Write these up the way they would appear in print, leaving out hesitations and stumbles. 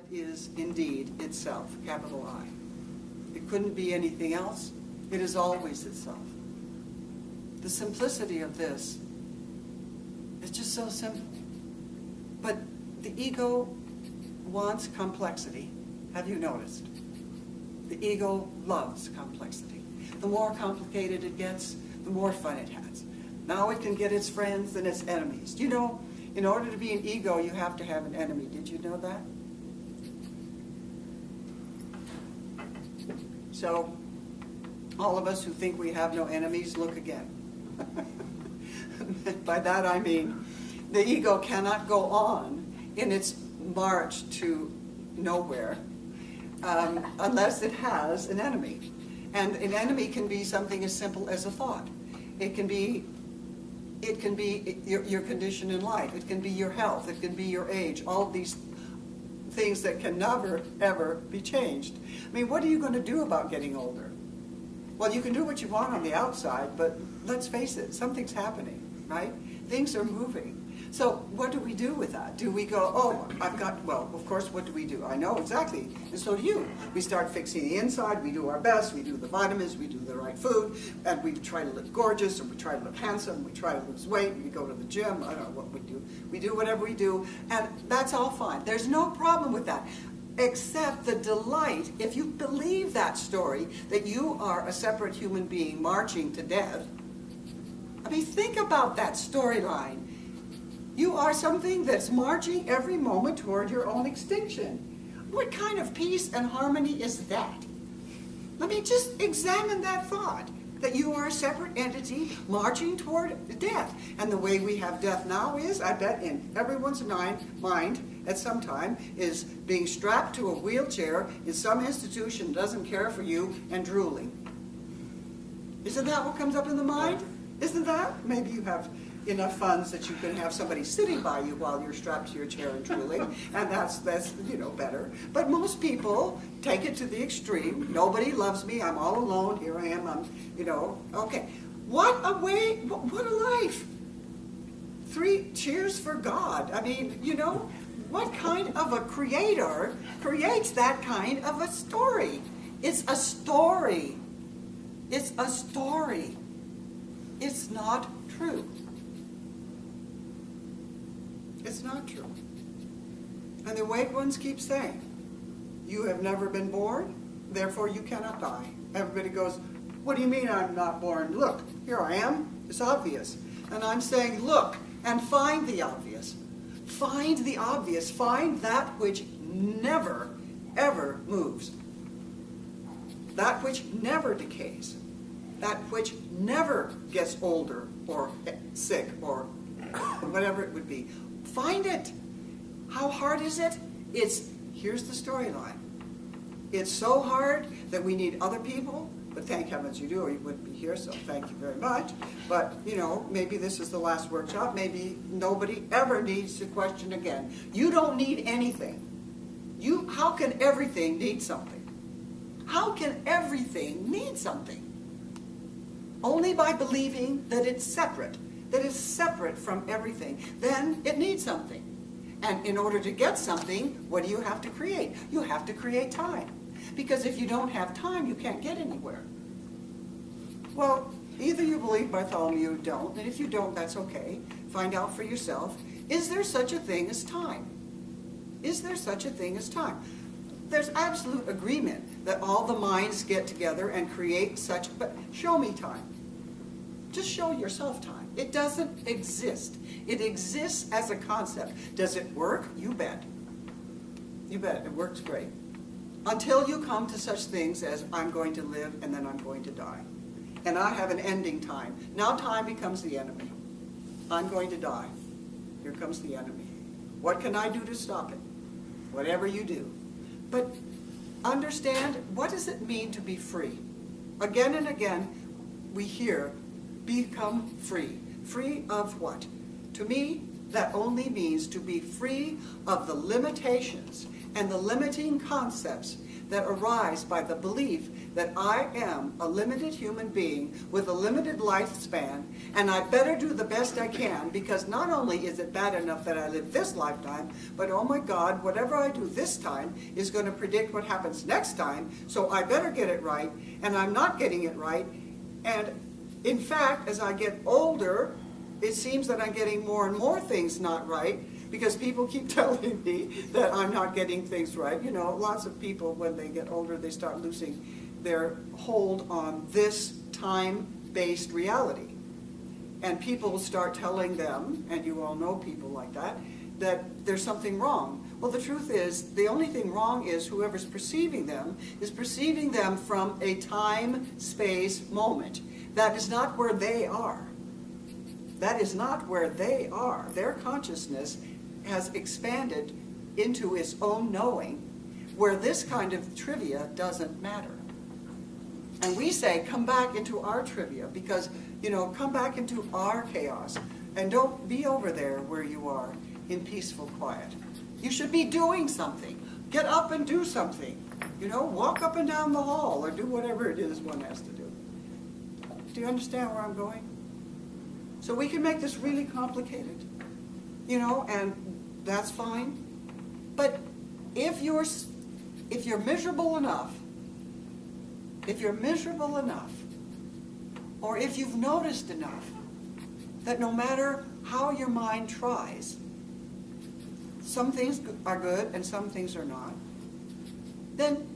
it is indeed itself, capital I. It couldn't be anything else. It is always itself. The simplicity of this is just so simple. But the ego wants complexity. Have you noticed? The ego loves complexity. The more complicated it gets, the more fun it has. Now it can get its friends and its enemies. You know, in order to be an ego, you have to have an enemy. Did you know that? So, all of us who think we have no enemies, look again. By that I mean, the ego cannot go on in its march to nowhere unless it has an enemy. And an enemy can be something as simple as a thought. It can be your condition in life. It can be your health. It can be your age. All of these things that can never, ever be changed. I mean, what are you going to do about getting older? Well, you can do what you want on the outside, but let's face it, something's happening, right? Things are moving. So what do we do with that? Do we go, oh, well, of course, what do we do? I know exactly, and so do you. We start fixing the inside, we do our best, we do the vitamins, we do the right food, and we try to look gorgeous, and we try to look handsome, we try to lose weight, we go to the gym, I don't know what we do. We do whatever we do, and that's all fine. There's no problem with that. Except the delight, if you believe that story, that you are a separate human being marching to death. I mean, think about that storyline. You are something that's marching every moment toward your own extinction. What kind of peace and harmony is that? Let me just examine that thought, that you are a separate entity marching toward death. And the way we have death now is, I bet in everyone's mind at some time, is being strapped to a wheelchair in some institution, doesn't care for you, and drooling. Isn't that what comes up in the mind? Isn't that? Maybe you have enough funds that you can have somebody sitting by you while you're strapped to your chair and drooling, and that's better. But most people take it to the extreme. Nobody loves me. I'm all alone. Here I am. Okay. What a way! What a life! 3 cheers for God. I mean, what kind of a creator creates that kind of a story? It's a story. It's a story. It's not true. It's not true. And the awake ones keep saying, you have never been born, therefore you cannot die. Everybody goes, what do you mean I'm not born? Look, here I am. It's obvious. And I'm saying, look, and find the obvious. Find the obvious. Find that which never, ever moves. That which never decays. That which never gets older or sick or whatever it would be. Find it. How hard is it? Here's the storyline. It's so hard that we need other people, but thank heavens you do, or you wouldn't be here, so thank you very much. But, maybe this is the last workshop. Maybe nobody ever needs to question again. You don't need anything. How can everything need something? How can everything need something? Only by believing that it's separate. That is separate from everything. Then it needs something. And in order to get something, what do you have to create? You have to create time. Because if you don't have time, you can't get anywhere. Well, either you believe Bartholomew or you don't, and if you don't, that's okay. Find out for yourself. Is there such a thing as time? Is there such a thing as time? There's absolute agreement that all the minds get together and create such, but show me time. Just show yourself time. It doesn't exist. It exists as a concept. Does it work? You bet. You bet. It works great. Until you come to such things as I'm going to live and then I'm going to die. And I have an ending time. Now time becomes the enemy. I'm going to die. Here comes the enemy. What can I do to stop it? Whatever you do. But understand, what does it mean to be free? Again and again, we hear, become free. Free of what? To me, that only means to be free of the limitations and the limiting concepts that arise by the belief that I am a limited human being with a limited lifespan, and I better do the best I can, because not only is it bad enough that I live this lifetime, but oh my God, whatever I do this time is going to predict what happens next time, so I better get it right, and I'm not getting it right. And in fact, as I get older, it seems that I'm getting more and more things not right, because people keep telling me that I'm not getting things right. You know, lots of people, when they get older, they start losing their hold on this time-based reality. And people will start telling them, and you all know people like that, that there's something wrong. Well, the truth is, the only thing wrong is whoever's perceiving them is perceiving them from a time-space moment. That is not where they are. That is not where they are. Their consciousness has expanded into its own knowing, where this kind of trivia doesn't matter. And we say, come back into our trivia, because, you know, come back into our chaos, and don't be over there where you are in peaceful quiet. You should be doing something. Get up and do something. You know, walk up and down the hall, or do whatever it is one has to do. Do you understand where I'm going? So we can make this really complicated, you know, and that's fine. But if you're miserable enough, or if you've noticed enough that no matter how your mind tries, some things are good and some things are not, then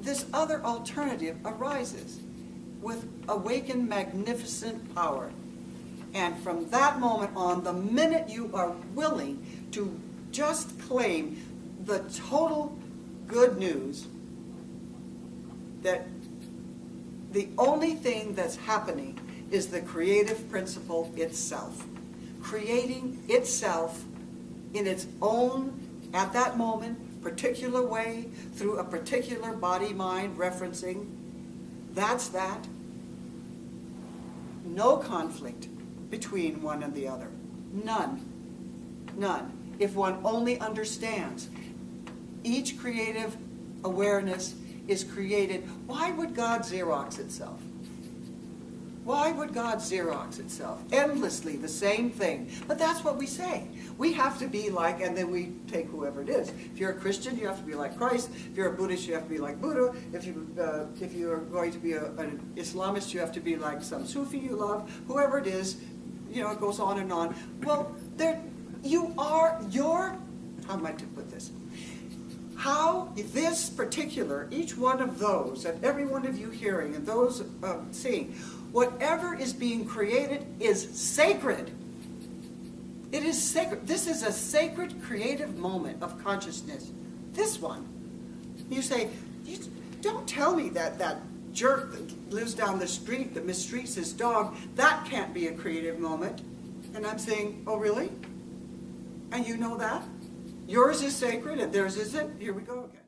this other alternative arises with awakened magnificent power. And from that moment on, the minute you are willing to just claim the total good news that the only thing that's happening is the creative principle itself, creating itself in its own, at that moment, particular way, through a particular body-mind referencing, that's that. No conflict between one and the other. None. None. If one only understands. Each creative awareness is created. Why would God Xerox itself? Why would God Xerox itself? Endlessly the same thing. But that's what we say. We have to be like, and then we take whoever it is. If you're a Christian, you have to be like Christ. If you're a Buddhist, you have to be like Buddha. If you're going to be an Islamist, you have to be like some Sufi you love. Whoever it is, you know, it goes on and on. Well, how am I to put this? How this particular, each one of those, and every one of you hearing, and those seeing, whatever is being created is sacred. It is sacred. This is a sacred creative moment of consciousness. This one. You say, don't tell me that jerk that lives down the street that mistreats his dog, that can't be a creative moment. And I'm saying, oh really? And you know that? Yours is sacred and theirs isn't? Here we go again.